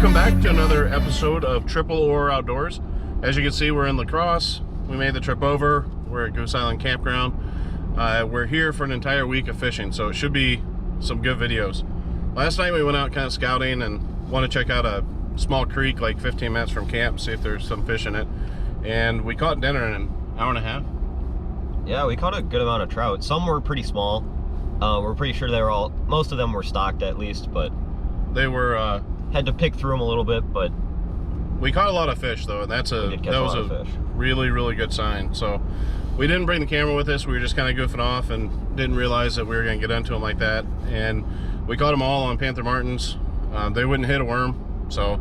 Welcome back to another episode of Triple Or Outdoors. As you can see, we're in La Crosse. We made the trip over. We're at Goose Island Campground. We're here for an entire week of fishing, so it should be some good videos. Last night we went out kind of scouting and wanted to check out a small creek like 15 minutes from camp, see if there's some fish in it. And we caught dinner in an hour and a half. Yeah, we caught a good amount of trout. Some were pretty small. We're pretty sure they were all, most of them were stocked at least, but they were had to pick through them a little bit. But we caught a lot of fish though, and that was a really good sign. So we didn't bring the camera with us. We were just kind of goofing off and didn't realize that we were going to get into them like that. And we caught them all on Panther Martins. They wouldn't hit a worm, so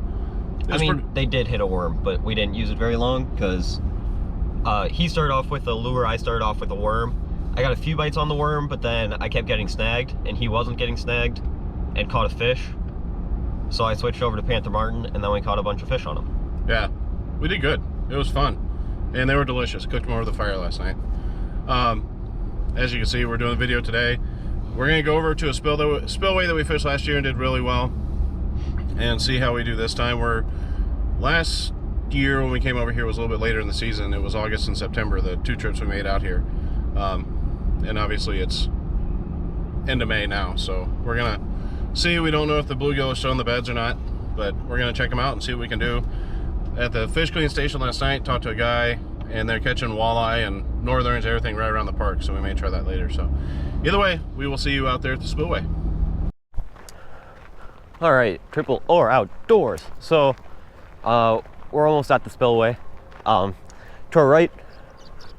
I mean, they did hit a worm, but we didn't use it very long because he started off with a lure, I started off with a worm. I got a few bites on the worm, but then I kept getting snagged, and he wasn't getting snagged, and caught a fish. So I switched over to Panther Martin, and then we caught a bunch of fish on them. Yeah, we did good. It was fun, and they were delicious. Cooked them over the fire last night. As you can see, we're doing a video today. We're gonna go over to a spillway that we fished last year and did really well, and see how we do this time. Last year when we came over here was a little bit later in the season. It was August and September, the two trips we made out here. And obviously it's end of May now, so we're gonna see. We don't know if the bluegill is still in the beds or not, but we're gonna check them out and see what we can do. At the fish cleaning station last night, talked to a guy, and they're catching walleye and northerns, everything right around the park, so we may try that later. So either way, we will see you out there at the spillway. All right, Triple Or Outdoors. So we're almost at the spillway. To our right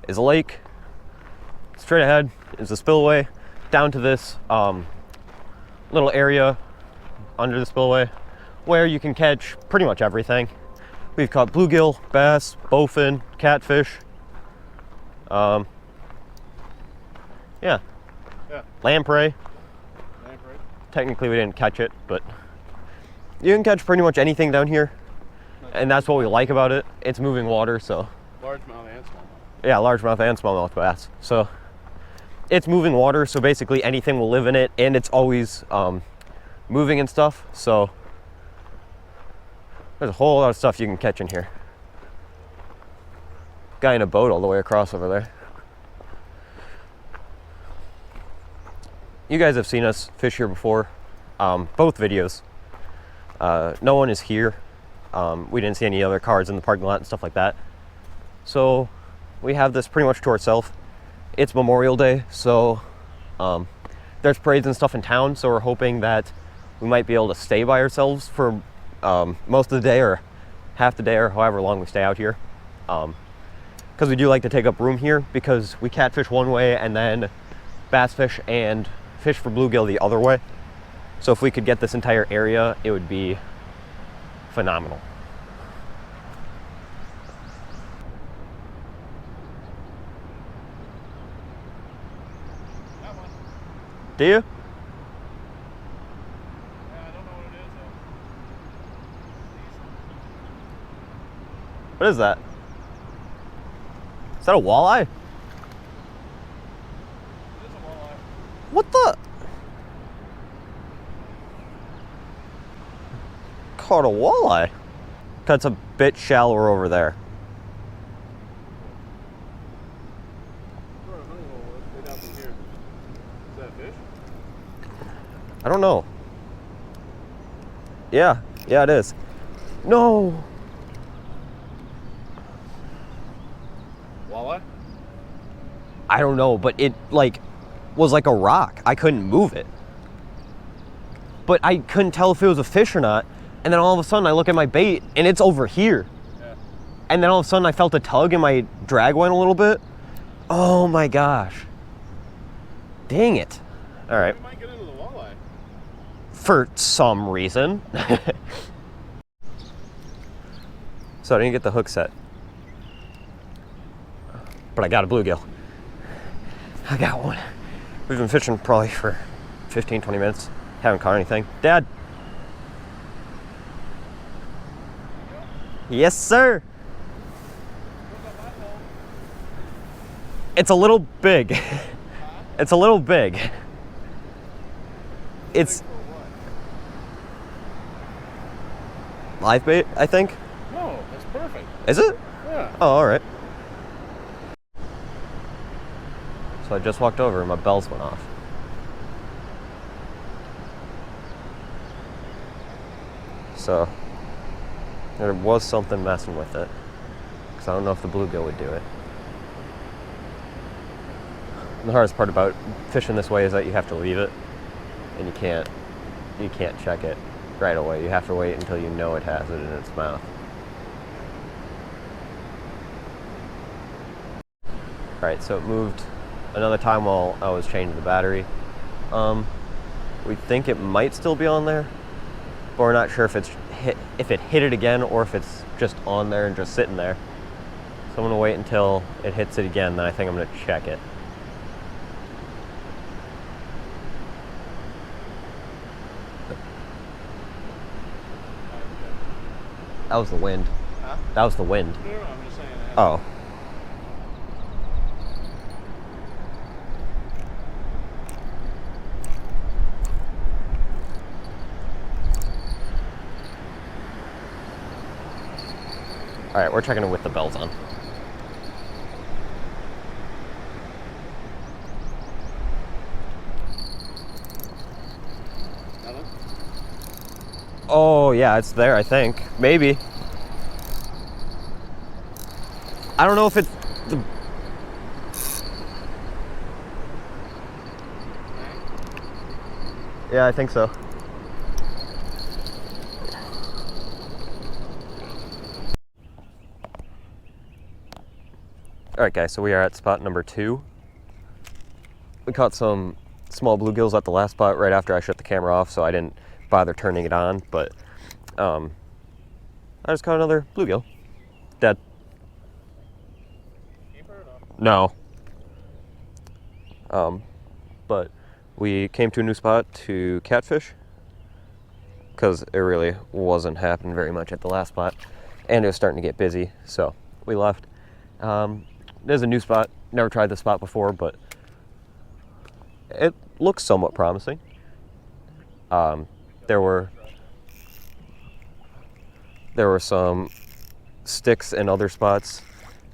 is a lake. Straight ahead is the spillway. Down to this little area under the spillway where you can catch pretty much everything. We've caught bluegill, bass, bowfin, catfish. Yeah. Lamprey. Technically we didn't catch it, but you can catch pretty much anything down here. And that's what we like about it. It's moving water, so. Largemouth and smallmouth. Yeah, largemouth and smallmouth bass. So it's moving water, so basically anything will live in it, and it's always moving and stuff. So there's a whole lot of stuff you can catch in here. Guy in a boat all the way across over there. You guys have seen us fish here before, both videos. No one is here. We didn't see any other cars in the parking lot and stuff like that. So we have this pretty much to ourselves. It's Memorial Day, so there's parades and stuff in town, so we're hoping that we might be able to stay by ourselves for most of the day or half the day or however long we stay out here. Because we do like to take up room here because we catfish one way and then bass fish and fish for bluegill the other way. So if we could get this entire area, it would be phenomenal. Do you? Yeah, I don't know what it is though. What is that? Is that a walleye? It is a walleye. What the? Caught a walleye. That's a bit shallower over there. I don't know. Yeah, it is. No. Walleye? I don't know, but it was like a rock. I couldn't move it. But I couldn't tell if it was a fish or not. And then all of a sudden I look at my bait and it's over here. Yeah. And then all of a sudden I felt a tug and my drag went a little bit. Oh my gosh. Dang it. All right. We might get into the walleye. For some reason. So I didn't get the hook set. But I got a bluegill. I got one. We've been fishing probably for 15, 20 minutes. Haven't caught anything. Dad. Yes, sir. It's a little big. It's a little big. It's live bait, I think. No, that's perfect. Is it? Yeah. Oh, all right. So I just walked over and my bells went off. So there was something messing with it, because I don't know if the bluegill would do it. And the hardest part about fishing this way is that you have to leave it, and you can't check it right away. You have to wait until you know it has it in its mouth. Alright, so it moved another time while I was changing the battery. We think it might still be on there, but we're not sure if it hit it again or if it's just on there and just sitting there. So I'm gonna wait until it hits it again, then I think I'm gonna check it. That was the wind. Huh? That was the wind. No, I'm just saying that. Oh. All right, we're checking it with the bells on. Nothing? Oh, yeah, it's there, I think. Maybe. I don't know if it's the... Yeah, I think so. Alright guys, so we are at spot number 2. We caught some small bluegills at the last spot right after I shut the camera off, so I didn't bother turning it on, but I just caught another bluegill. Dead. No. But we came to a new spot to catfish because it really wasn't happening very much at the last spot, and it was starting to get busy, so we left. There's a new spot. Never tried this spot before, but it looks somewhat promising. There were some sticks in other spots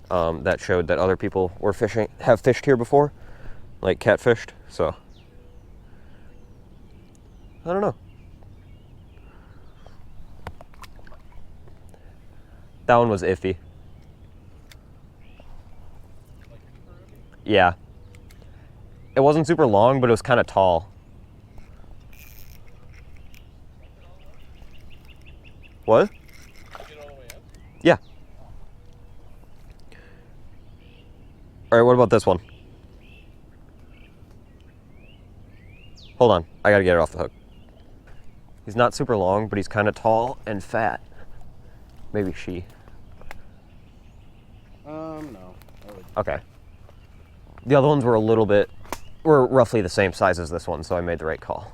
that showed that other people were have fished here before, like catfished. So I don't know. That one was iffy. Yeah. It wasn't super long, but it was kind of tall. What? Yeah. All right, what about this one? Hold on, I gotta get it off the hook. He's not super long, but he's kind of tall and fat. Maybe she. No. Okay. The other ones were were roughly the same size as this one, so I made the right call.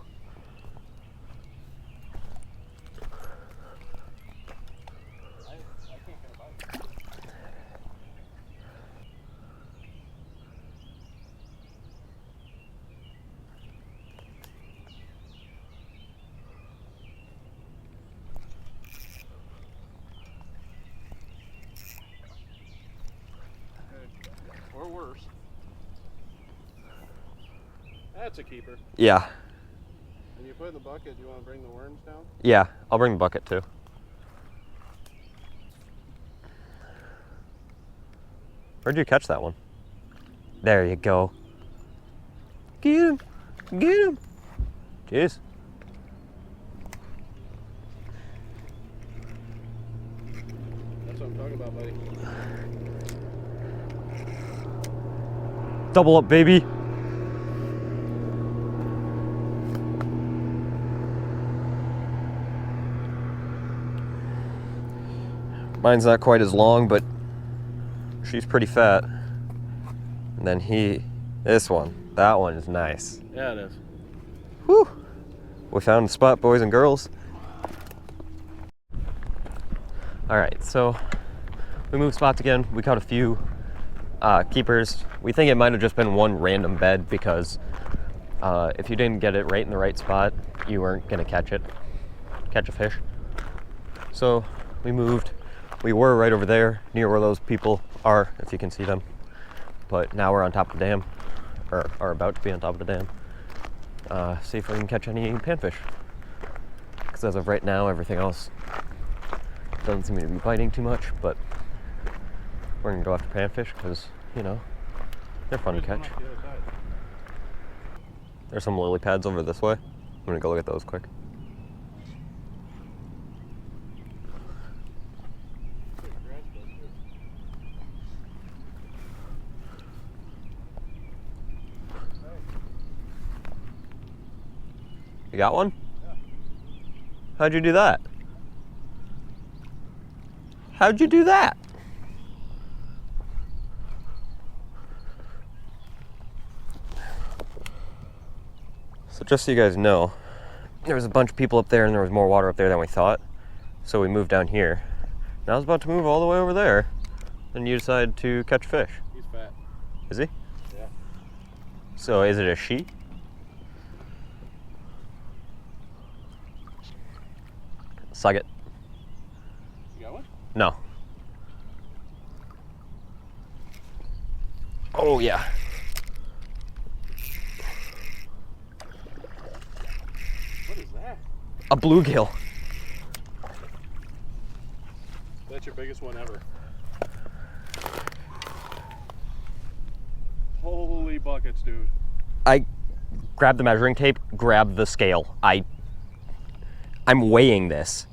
Or worse. That's a keeper. Yeah. When you put it in the bucket, do you want to bring the worms down? Yeah, I'll bring the bucket too. Where'd you catch that one? There you go. Get him! Get him! Jeez. That's what I'm talking about, buddy. Double up, baby. Mine's not quite as long, but she's pretty fat. And then that one is nice. Yeah, it is. Whew. We found the spot, boys and girls. All right, so we moved spots again. We caught a few keepers. We think it might have just been one random bed because if you didn't get it right in the right spot, you weren't gonna catch a fish. So we moved. We were right over there near where those people are, if you can see them. But now we're on top of the dam, or are about to be on top of the dam. See if we can catch any panfish. Because as of right now, everything else doesn't seem to be biting too much, but we're gonna go after panfish because, you know, they're fun to catch. There's some lily pads over this way. I'm gonna go look at those quick. You got one? Yeah. How'd you do that? How'd you do that? So just so you guys know, there was a bunch of people up there and there was more water up there than we thought. So we moved down here. Now I was about to move all the way over there. Then you decided to catch fish. He's fat. Is he? Yeah. So is it a she? Suck it. You got one? No. Oh yeah. What is that? A bluegill. That's your biggest one ever. Holy buckets, dude. I grabbed the measuring tape, grabbed the scale. I'm weighing this.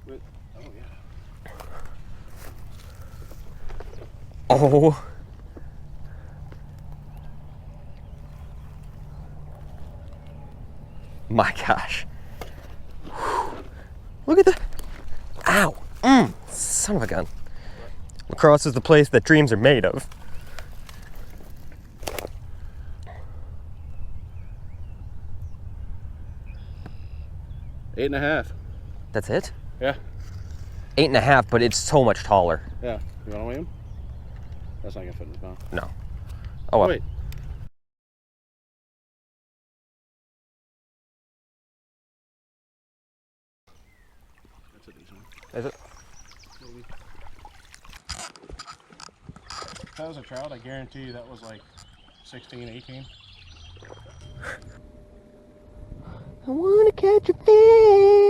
Oh yeah. Oh. My gosh. Look at that. Ow. Son of a gun. Crosse is the place that dreams are made of. Eight and a half. That's it? Yeah. 8.5, but it's so much taller. Yeah. You want to weigh him? That's not gonna fit in his mouth. No. Oh well. Wait. That's a decent one. Is it? Maybe. If that was a trout, I guarantee you that was like 16, 18. I wanna catch a fish.